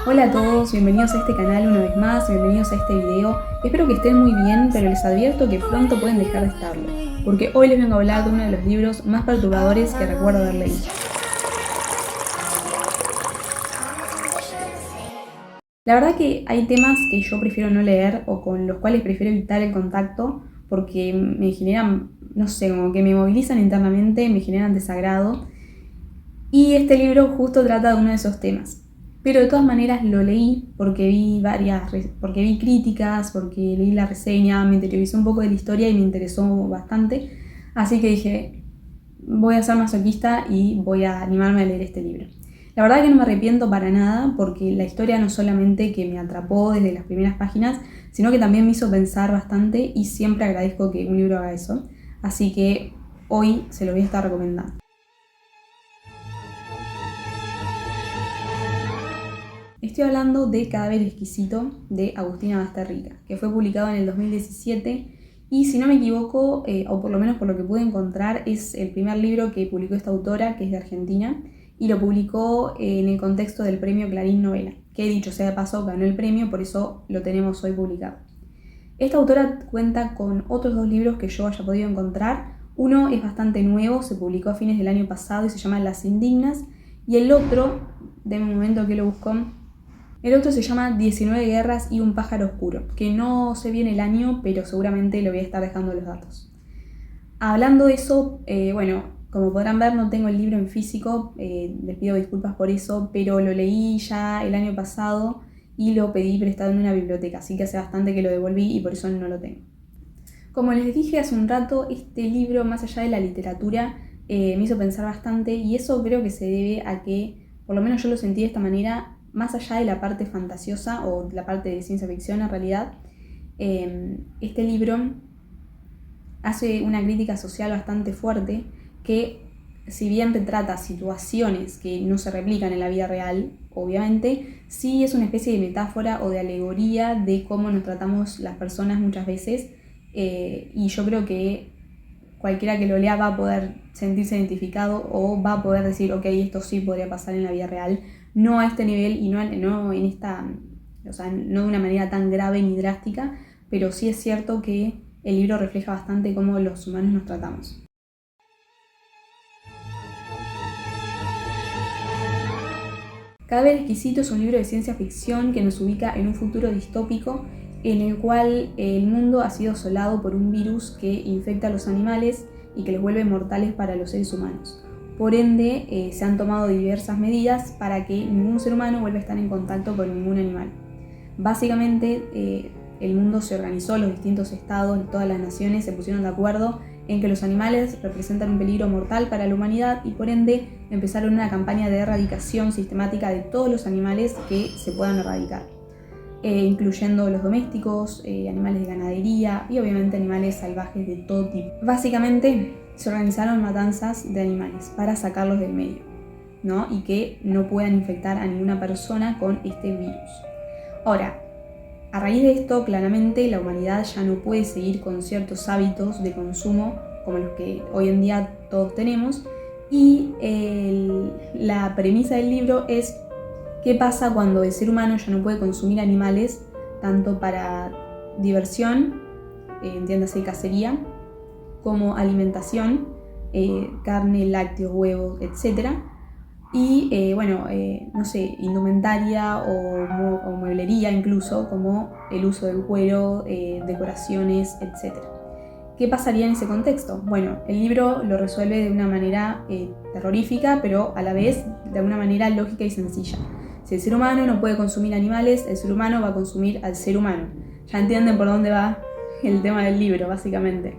Hola a todos, bienvenidos a este canal una vez más, bienvenidos a este video. Espero que estén muy bien, pero les advierto que pronto pueden dejar de estarlo, porque hoy les vengo a hablar de uno de los libros más perturbadores que recuerdo haber leído. La verdad que hay temas que yo prefiero no leer o con los cuales prefiero evitar el contacto porque me generan, no sé, como que me movilizan internamente, me generan desagrado. Y este libro justo trata de uno de esos temas. Pero de todas maneras lo leí porque porque vi críticas, porque leí la reseña, me interioricé un poco de la historia y me interesó bastante. Así que dije, voy a ser masoquista y voy a animarme a leer este libro. La verdad que no me arrepiento para nada porque la historia no solamente que me atrapó desde las primeras páginas, sino que también me hizo pensar bastante y siempre agradezco que un libro haga eso. Así que hoy se lo voy a estar recomendando. Estoy hablando de Cadáver Exquisito de Agustina Basterrica, que fue publicado en el 2017 y si no me equivoco, o por lo menos por lo que pude encontrar, es el primer libro que publicó esta autora, que es de Argentina, y lo publicó en el contexto del premio Clarín Novela, que dicho sea de paso ganó el premio, por eso lo tenemos hoy publicado. Esta autora cuenta con otros dos libros que yo haya podido encontrar. Uno es bastante nuevo, se publicó a fines del año pasado y se llama Las Indignas, y el otro, de un momento que lo busco, el otro se llama 19 guerras y un pájaro oscuro, que no sé bien el año, pero seguramente le voy a estar dejando los datos. Hablando de eso, bueno, como podrán ver no tengo el libro en físico, les pido disculpas por eso, pero lo leí ya el año pasado y lo pedí prestado en una biblioteca, así que hace bastante que lo devolví y por eso no lo tengo. Como les dije hace un rato, este libro, más allá de la literatura, me hizo pensar bastante y eso creo que se debe a que, por lo menos yo lo sentí de esta manera, más allá de la parte fantasiosa o la parte de ciencia ficción en realidad, este libro hace una crítica social bastante fuerte que, si bien retrata situaciones que no se replican en la vida real, obviamente, sí es una especie de metáfora o de alegoría de cómo nos tratamos las personas muchas veces, y yo creo que cualquiera que lo lea va a poder sentirse identificado o va a poder decir, ok, esto sí podría pasar en la vida real, no a este nivel y no en esta, o sea, no de una manera tan grave ni drástica, pero sí es cierto que el libro refleja bastante cómo los humanos nos tratamos. Cadáver Exquisito es un libro de ciencia ficción que nos ubica en un futuro distópico en el cual el mundo ha sido asolado por un virus que infecta a los animales y que los vuelve mortales para los seres humanos. Por ende, se han tomado diversas medidas para que ningún ser humano vuelva a estar en contacto con ningún animal. Básicamente, el mundo se organizó, los distintos estados, todas las naciones se pusieron de acuerdo en que los animales representan un peligro mortal para la humanidad y por ende empezaron una campaña de erradicación sistemática de todos los animales que se puedan erradicar, incluyendo los domésticos, animales de ganadería y obviamente animales salvajes de todo tipo. Básicamente se organizaron matanzas de animales para sacarlos del medio, ¿no? Y que no puedan infectar a ninguna persona con este virus. Ahora, a raíz de esto, claramente la humanidad ya no puede seguir con ciertos hábitos de consumo como los que hoy en día todos tenemos y la premisa del libro es qué pasa cuando el ser humano ya no puede consumir animales tanto para diversión, entiéndase cacería, como alimentación, carne, lácteos, huevos, etc. Y no sé, indumentaria o mueblería incluso, como el uso del cuero, decoraciones, etc. ¿Qué pasaría en ese contexto? Bueno, el libro lo resuelve de una manera terrorífica, pero a la vez de una manera lógica y sencilla. Si el ser humano no puede consumir animales, el ser humano va a consumir al ser humano. Ya entienden por dónde va el tema del libro, básicamente.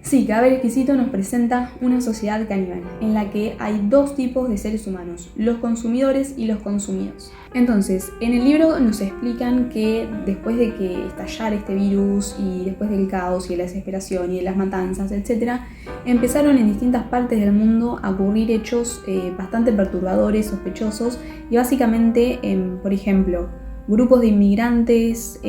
Sí, Cadáver Exquisito nos presenta una sociedad caníbal, en la que hay dos tipos de seres humanos, los consumidores y los consumidos. Entonces, en el libro nos explican que después de que estallara este virus y después del caos y de la desesperación y de las matanzas, etc., empezaron en distintas partes del mundo a ocurrir hechos bastante perturbadores, sospechosos, y básicamente, por ejemplo, grupos de inmigrantes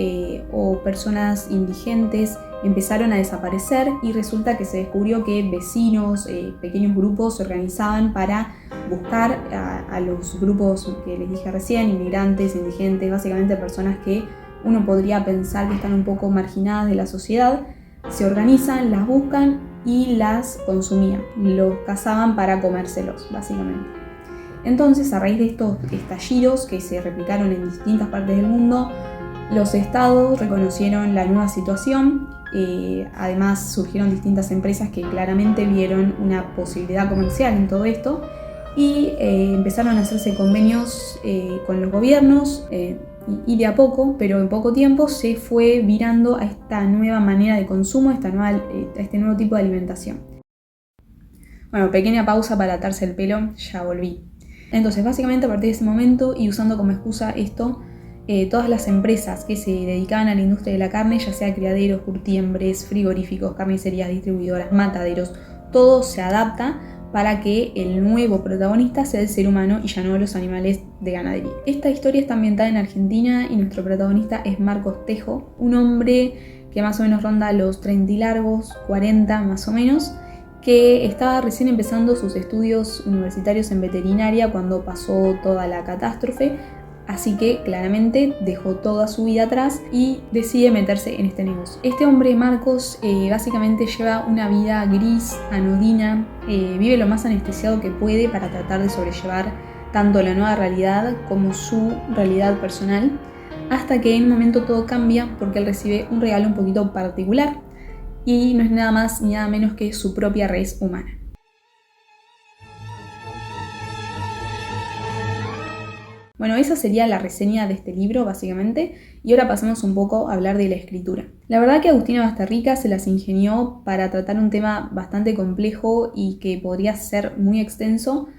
o personas indigentes empezaron a desaparecer y resulta que se descubrió que vecinos, pequeños grupos se organizaban para buscar a los grupos que les dije recién, inmigrantes, indigentes, básicamente personas que uno podría pensar que están un poco marginadas de la sociedad. Se organizan, las buscan y las consumían, los cazaban para comérselos, básicamente. Entonces, a raíz de estos estallidos que se replicaron en distintas partes del mundo, los estados reconocieron la nueva situación. Además, surgieron distintas empresas que claramente vieron una posibilidad comercial en todo esto y empezaron a hacerse convenios con los gobiernos y de a poco, pero en poco tiempo, se fue virando a esta nueva manera de consumo, a este nuevo tipo de alimentación. Bueno, pequeña pausa para atarse el pelo, ya volví. Entonces, básicamente a partir de ese momento, y usando como excusa esto, todas las empresas que se dedicaban a la industria de la carne, ya sea criaderos, curtiembres, frigoríficos, carnicerías, distribuidoras, mataderos, todo se adapta para que el nuevo protagonista sea el ser humano y ya no los animales de ganadería. Esta historia está ambientada en Argentina y nuestro protagonista es Marcos Tejo, un hombre que más o menos ronda los 30 y largos, 40 más o menos, que estaba recién empezando sus estudios universitarios en veterinaria cuando pasó toda la catástrofe, así que claramente dejó toda su vida atrás y decide meterse en este negocio. Este hombre, Marcos, básicamente lleva una vida gris, anodina, vive lo más anestesiado que puede para tratar de sobrellevar tanto la nueva realidad como su realidad personal, hasta que en un momento todo cambia porque él recibe un regalo un poquito particular y no es nada más ni nada menos que su propia res humana. Bueno, esa sería la reseña de este libro, básicamente, y ahora pasemos un poco a hablar de la escritura. La verdad que Agustina Basterrica se las ingenió para tratar un tema bastante complejo y que podría ser muy extenso,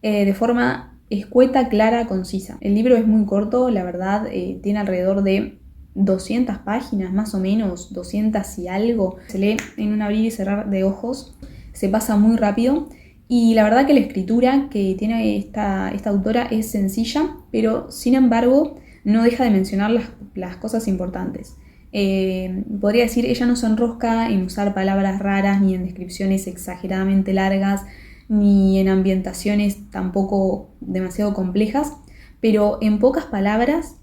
de forma escueta, clara, concisa. El libro es muy corto, la verdad, tiene alrededor de 200 páginas, más o menos, 200 y algo. Se lee en un abrir y cerrar de ojos, se pasa muy rápido. Y la verdad que la escritura que tiene esta autora es sencilla, pero sin embargo no deja de mencionar las cosas importantes. Podría decir, ella no se enrosca en usar palabras raras, ni en descripciones exageradamente largas, ni en ambientaciones tampoco demasiado complejas, pero en pocas palabras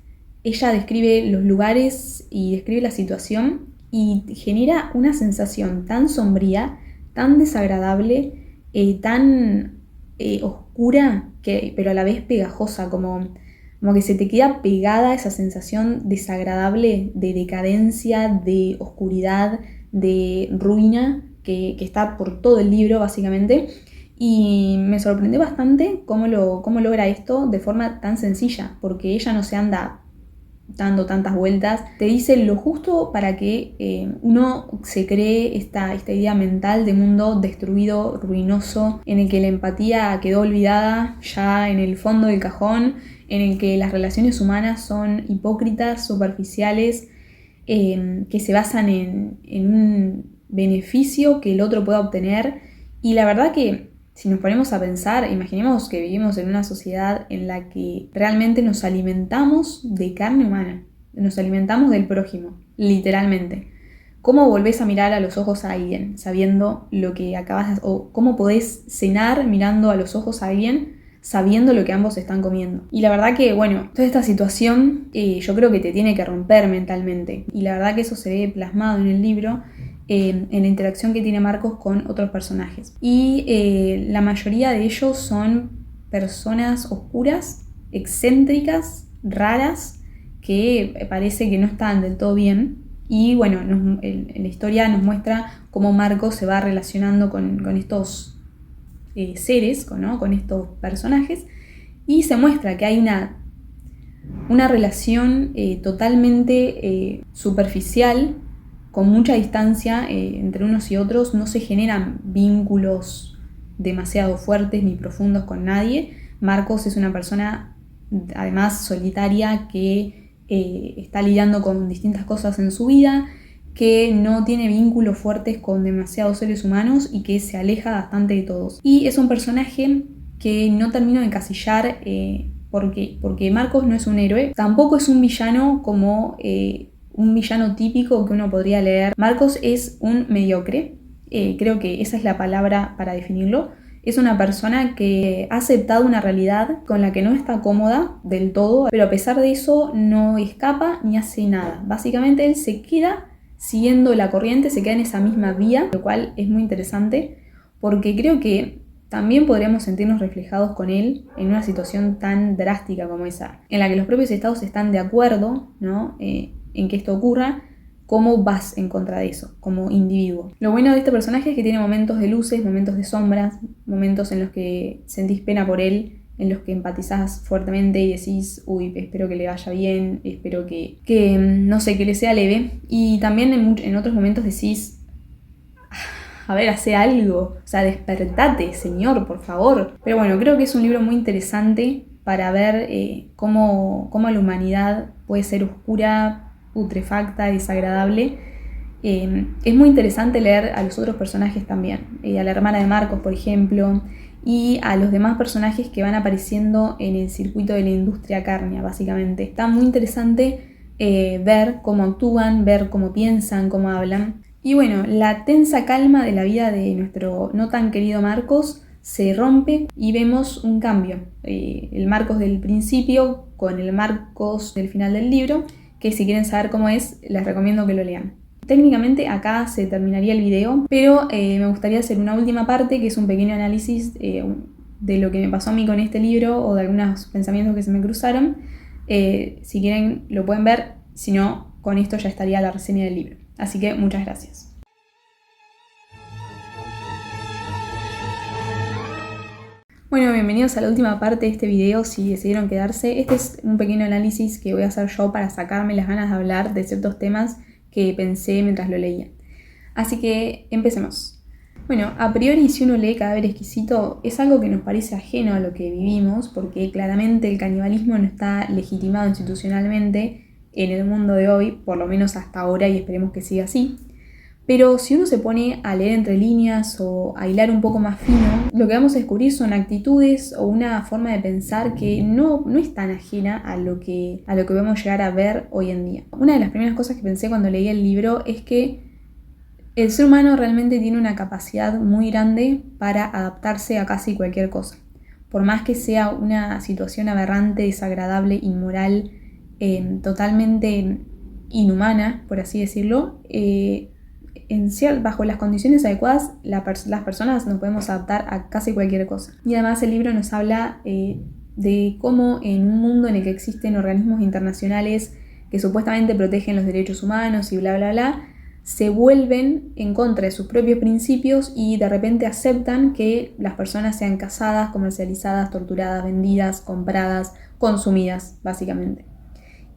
ella describe los lugares y describe la situación y genera una sensación tan sombría, tan desagradable, tan oscura, pero a la vez pegajosa, como que se te queda pegada esa sensación desagradable de decadencia, de oscuridad, de ruina que está por todo el libro básicamente. Y me sorprendió bastante cómo logra esto de forma tan sencilla, porque ella no se anda dando tantas vueltas, te dice lo justo para que uno se cree esta idea mental de mundo destruido, ruinoso, en el que la empatía quedó olvidada ya en el fondo del cajón, en el que las relaciones humanas son hipócritas, superficiales, que se basan en un beneficio que el otro pueda obtener. Y la verdad que si nos ponemos a pensar, imaginemos que vivimos en una sociedad en la que realmente nos alimentamos de carne humana, nos alimentamos del prójimo, literalmente. ¿Cómo volvés a mirar a los ojos a alguien sabiendo lo que o cómo podés cenar mirando a los ojos a alguien sabiendo lo que ambos están comiendo? Y la verdad que, bueno, toda esta situación yo creo que te tiene que romper mentalmente. Y la verdad que eso se ve plasmado en el libro, en la interacción que tiene Marcos con otros personajes. Y la mayoría de ellos son personas oscuras, excéntricas, raras, que parece que no están del todo bien. Y bueno, en la historia nos muestra cómo Marcos se va relacionando con estos seres, con estos personajes, y se muestra que hay una relación totalmente superficial, con mucha distancia entre unos y otros. No se generan vínculos demasiado fuertes ni profundos con nadie. Marcos es una persona además solitaria que está lidiando con distintas cosas en su vida, que no tiene vínculos fuertes con demasiados seres humanos y que se aleja bastante de todos. Y es un personaje que no termino de encasillar porque Marcos no es un héroe, tampoco es un villano como un villano típico que uno podría leer. Marcos es un mediocre, creo que esa es la palabra para definirlo. Es una persona que ha aceptado una realidad con la que no está cómoda del todo, pero a pesar de eso no escapa ni hace nada. Básicamente él se queda siguiendo la corriente, se queda en esa misma vía, lo cual es muy interesante porque creo que también podríamos sentirnos reflejados con él en una situación tan drástica como esa, en la que los propios estados están de acuerdo, ¿no? En que esto ocurra. ¿Cómo vas en contra de eso como individuo? Lo bueno de este personaje es que tiene momentos de luces, momentos de sombras, momentos en los que sentís pena por él, en los que empatizás fuertemente y decís, uy, espero que le vaya bien, espero que no sé, que le sea leve. Y también en otros momentos decís, a ver, hace algo, o sea, despertate, señor, por favor. Pero bueno, creo que es un libro muy interesante para ver cómo la humanidad puede ser oscura, putrefacta, desagradable. Es muy interesante leer a los otros personajes también, a la hermana de Marcos, por ejemplo, y a los demás personajes que van apareciendo en el circuito de la industria cárnica, básicamente. Está muy interesante ver cómo actúan, ver cómo piensan, cómo hablan. Y bueno, la tensa calma de la vida de nuestro no tan querido Marcos se rompe y vemos un cambio. El Marcos del principio con el Marcos del final del libro, que si quieren saber cómo es, les recomiendo que lo lean. Técnicamente acá se terminaría el video, pero me gustaría hacer una última parte, que es un pequeño análisis de lo que me pasó a mí con este libro o de algunos pensamientos que se me cruzaron. Si quieren lo pueden ver, si no, con esto ya estaría la reseña del libro. Así que muchas gracias. Bueno, bienvenidos a la última parte de este video, si decidieron quedarse. Este es un pequeño análisis que voy a hacer yo para sacarme las ganas de hablar de ciertos temas que pensé mientras lo leía. Así que empecemos. Bueno, a priori si uno lee Cadáver Exquisito es algo que nos parece ajeno a lo que vivimos, porque claramente el canibalismo no está legitimado institucionalmente en el mundo de hoy, por lo menos hasta ahora, y esperemos que siga así. Pero si uno se pone a leer entre líneas o a hilar un poco más fino, lo que vamos a descubrir son actitudes o una forma de pensar que no es tan ajena a lo que podemos llegar a ver hoy en día. Una de las primeras cosas que pensé cuando leí el libro es que el ser humano realmente tiene una capacidad muy grande para adaptarse a casi cualquier cosa. Por más que sea una situación aberrante, desagradable, inmoral, totalmente inhumana, por así decirlo, bajo las condiciones adecuadas, las personas nos podemos adaptar a casi cualquier cosa. Y además el libro nos habla de cómo en un mundo en el que existen organismos internacionales que supuestamente protegen los derechos humanos y bla bla bla, se vuelven en contra de sus propios principios y de repente aceptan que las personas sean cazadas, comercializadas, torturadas, vendidas, compradas, consumidas, básicamente.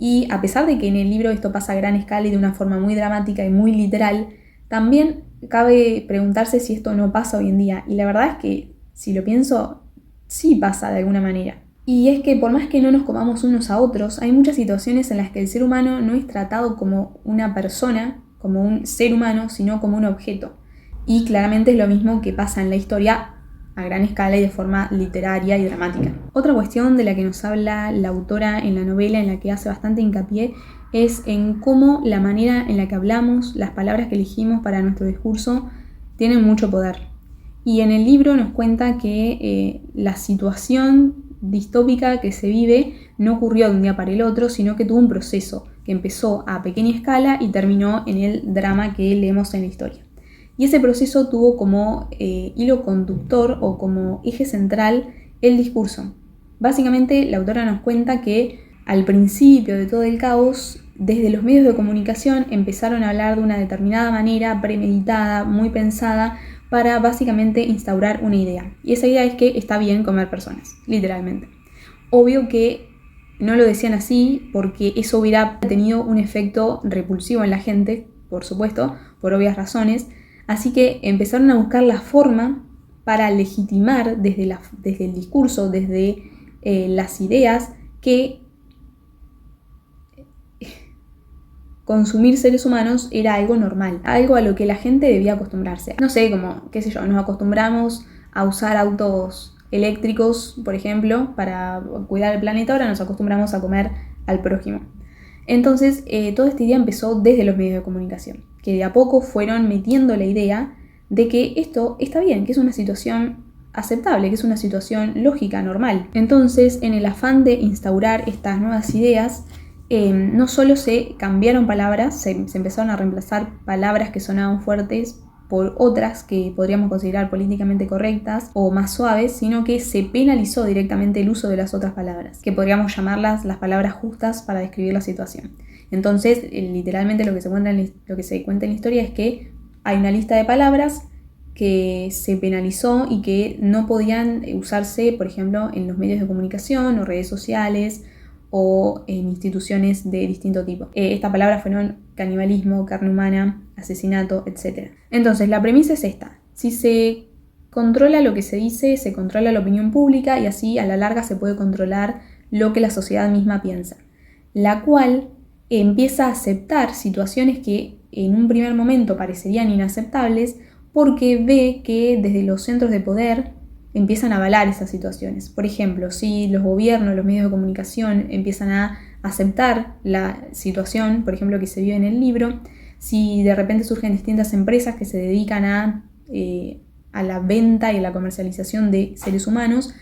Y a pesar de que en el libro esto pasa a gran escala y de una forma muy dramática y muy literal, también cabe preguntarse si esto no pasa hoy en día. Y la verdad es que, si lo pienso, sí pasa de alguna manera. Y es que por más que no nos comamos unos a otros, hay muchas situaciones en las que el ser humano no es tratado como una persona, como un ser humano, sino como un objeto. Y claramente es lo mismo que pasa en la historia a gran escala y de forma literaria y dramática. Otra cuestión de la que nos habla la autora en la novela, en la que hace bastante hincapié, es en cómo la manera en la que hablamos, las palabras que elegimos para nuestro discurso, tienen mucho poder. Y en el libro nos cuenta que la situación distópica que se vive no ocurrió de un día para el otro, sino que tuvo un proceso que empezó a pequeña escala y terminó en el drama que leemos en la historia. Y ese proceso tuvo como hilo conductor o como eje central el discurso. Básicamente la autora nos cuenta que al principio de todo el caos, desde los medios de comunicación empezaron a hablar de una determinada manera, premeditada, muy pensada, para básicamente instaurar una idea. Y esa idea es que está bien comer personas, literalmente. Obvio que no lo decían así porque eso hubiera tenido un efecto repulsivo en la gente, por supuesto, por obvias razones. Así que empezaron a buscar la forma para legitimar desde el discurso, desde las ideas, que consumir seres humanos era algo normal, algo a lo que la gente debía acostumbrarse. No sé, como, qué sé yo, nos acostumbramos a usar autos eléctricos, por ejemplo, para cuidar el planeta, ahora nos acostumbramos a comer al prójimo. Entonces, toda esta idea empezó desde los medios de comunicación, que de a poco fueron metiendo la idea de que esto está bien, que es una situación aceptable, que es una situación lógica, normal. Entonces, en el afán de instaurar estas nuevas ideas, no solo se cambiaron palabras, se empezaron a reemplazar palabras que sonaban fuertes por otras que podríamos considerar políticamente correctas o más suaves, sino que se penalizó directamente el uso de las otras palabras, que podríamos llamarlas las palabras justas para describir la situación. Entonces, literalmente lo que se cuenta en la historia es que hay una lista de palabras que se penalizó y que no podían usarse, por ejemplo, en los medios de comunicación o redes sociales o en instituciones de distinto tipo. Estas palabras fueron canibalismo, carne humana, asesinato, etc. Entonces, la premisa es esta. Si se controla lo que se dice, se controla la opinión pública y así a la larga se puede controlar lo que la sociedad misma piensa, la cual empieza a aceptar situaciones que en un primer momento parecerían inaceptables porque ve que desde los centros de poder empiezan a avalar esas situaciones. Por ejemplo, si los gobiernos, los medios de comunicación empiezan a aceptar la situación, por ejemplo, que se vive en el libro, si de repente surgen distintas empresas que se dedican a la venta y a la comercialización de seres humanos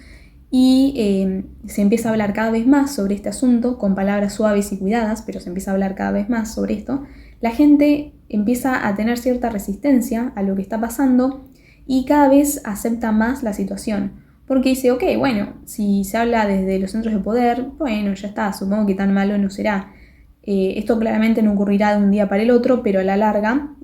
y se empieza a hablar cada vez más sobre este asunto con palabras suaves y cuidadas, pero se empieza a hablar cada vez más sobre esto, la gente empieza a tener cierta resistencia a lo que está pasando y cada vez acepta más la situación, porque dice, ok, bueno, si se habla desde los centros de poder, bueno, ya está, supongo que tan malo no será. Esto claramente no ocurrirá de un día para el otro, pero a la larga,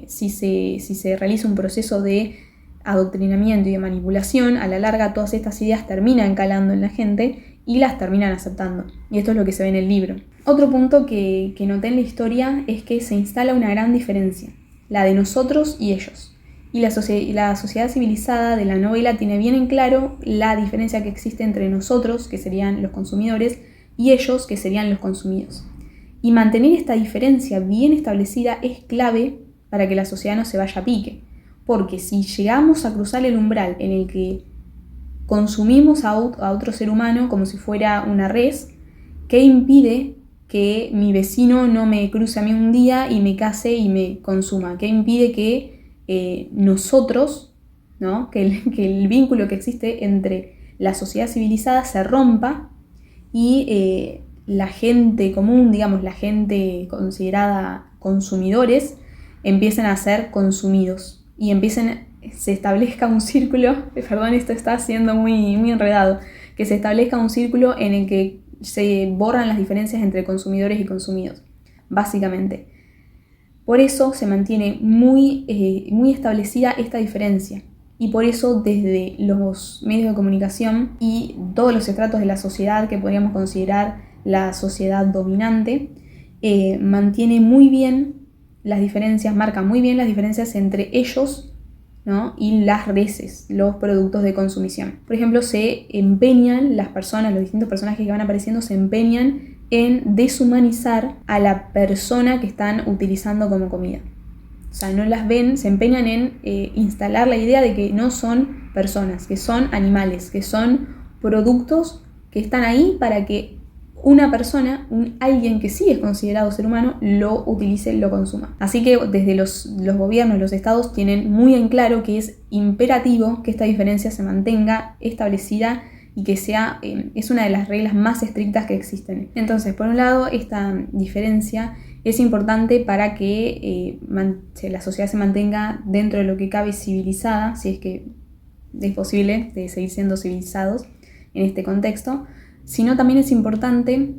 si se realiza un proceso de adoctrinamiento y de manipulación, a la larga todas estas ideas terminan calando en la gente y las terminan aceptando. Y esto es lo que se ve en el libro. Otro punto que noté en la historia es que se instala una gran diferencia, la de nosotros y ellos. Y la sociedad civilizada de la novela tiene bien en claro la diferencia que existe entre nosotros, que serían los consumidores, y ellos, que serían los consumidos. Y mantener esta diferencia bien establecida es clave para que la sociedad no se vaya a pique. Porque si llegamos a cruzar el umbral en el que consumimos a otro ser humano como si fuera una res, ¿qué impide que mi vecino no me cruce a mí un día y me case y me consuma? ¿Qué impide que nosotros, ¿no? que el vínculo que existe entre la sociedad civilizada se rompa y la gente común, digamos, la gente considerada consumidores, empiecen a ser consumidos y se establezca un círculo, perdón, esto está siendo muy, muy enredado, que se establezca un círculo en el que se borran las diferencias entre consumidores y consumidos, básicamente. Por eso se mantiene muy establecida esta diferencia y por eso desde los medios de comunicación y todos los estratos de la sociedad que podríamos considerar la sociedad dominante, mantiene muy bien las diferencias, marca muy bien las diferencias entre ellos, ¿no? y las reses, los productos de consumición. Por ejemplo, se empeñan las personas, los distintos personajes que van apareciendo se empeñan en deshumanizar a la persona que están utilizando como comida. O sea, no las ven, se empeñan en instalar la idea de que no son personas, que son animales, que son productos que están ahí para que una persona, alguien que sí es considerado ser humano, lo utilice, lo consuma. Así que desde los gobiernos, los estados tienen muy en claro que es imperativo que esta diferencia se mantenga establecida y que es una de las reglas más estrictas que existen. Entonces, por un lado, esta diferencia es importante para que la sociedad se mantenga dentro de lo que cabe civilizada, si es que es posible de seguir siendo civilizados en este contexto, sino también es importante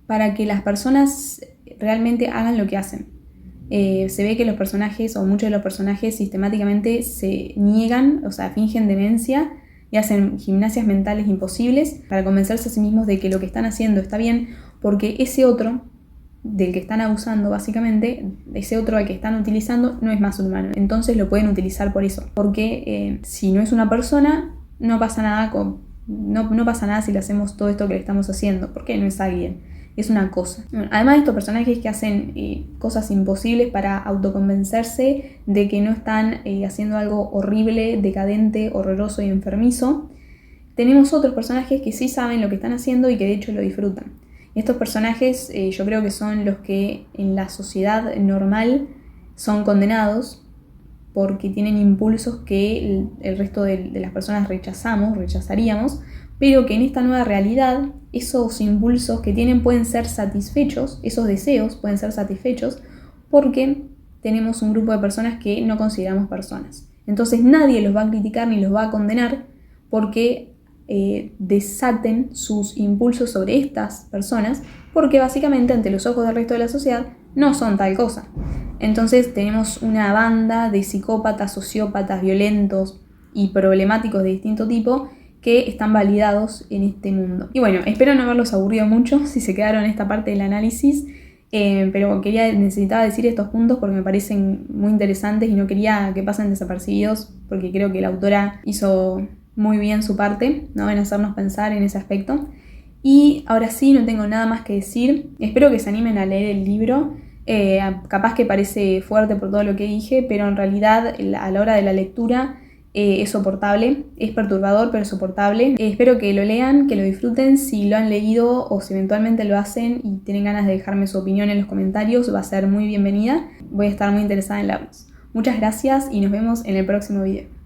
para que las personas realmente hagan lo que hacen. Se ve que los personajes, o muchos de los personajes, sistemáticamente se niegan, o sea, fingen demencia y hacen gimnasias mentales imposibles para convencerse a sí mismos de que lo que están haciendo está bien, porque ese otro del que están abusando, básicamente, ese otro al que están utilizando no es más humano. Entonces lo pueden utilizar por eso, porque si no es una persona, no pasa nada no pasa nada si le hacemos todo esto que le estamos haciendo, porque no es alguien, es una cosa. Además de estos personajes que hacen cosas imposibles para autoconvencerse de que no están haciendo algo horrible, decadente, horroroso y enfermizo, tenemos otros personajes que sí saben lo que están haciendo y que de hecho lo disfrutan. Estos personajes yo creo que son los que en la sociedad normal son condenados porque tienen impulsos que el resto de las personas rechazaríamos, pero que en esta nueva realidad esos impulsos que tienen pueden ser satisfechos, esos deseos pueden ser satisfechos porque tenemos un grupo de personas que no consideramos personas. Entonces nadie los va a criticar ni los va a condenar porque desaten sus impulsos sobre estas personas, porque básicamente ante los ojos del resto de la sociedad no son tal cosa. Entonces tenemos una banda de psicópatas, sociópatas, violentos y problemáticos de distinto tipo que están validados en este mundo. Y bueno, espero no haberlos aburrido mucho si se quedaron en esta parte del análisis, pero necesitaba decir estos puntos porque me parecen muy interesantes y no quería que pasen desapercibidos porque creo que la autora hizo muy bien su parte, ¿no? En hacernos pensar en ese aspecto. Y ahora sí, no tengo nada más que decir. Espero que se animen a leer el libro. Capaz que parece fuerte por todo lo que dije, pero en realidad a la hora de la lectura es soportable, es perturbador pero soportable. Espero que lo lean, que lo disfruten. Si lo han leído o si eventualmente lo hacen y tienen ganas de dejarme su opinión en los comentarios, va a ser muy bienvenida. Voy a estar muy interesada en leerlos. Muchas gracias y nos vemos en el próximo video.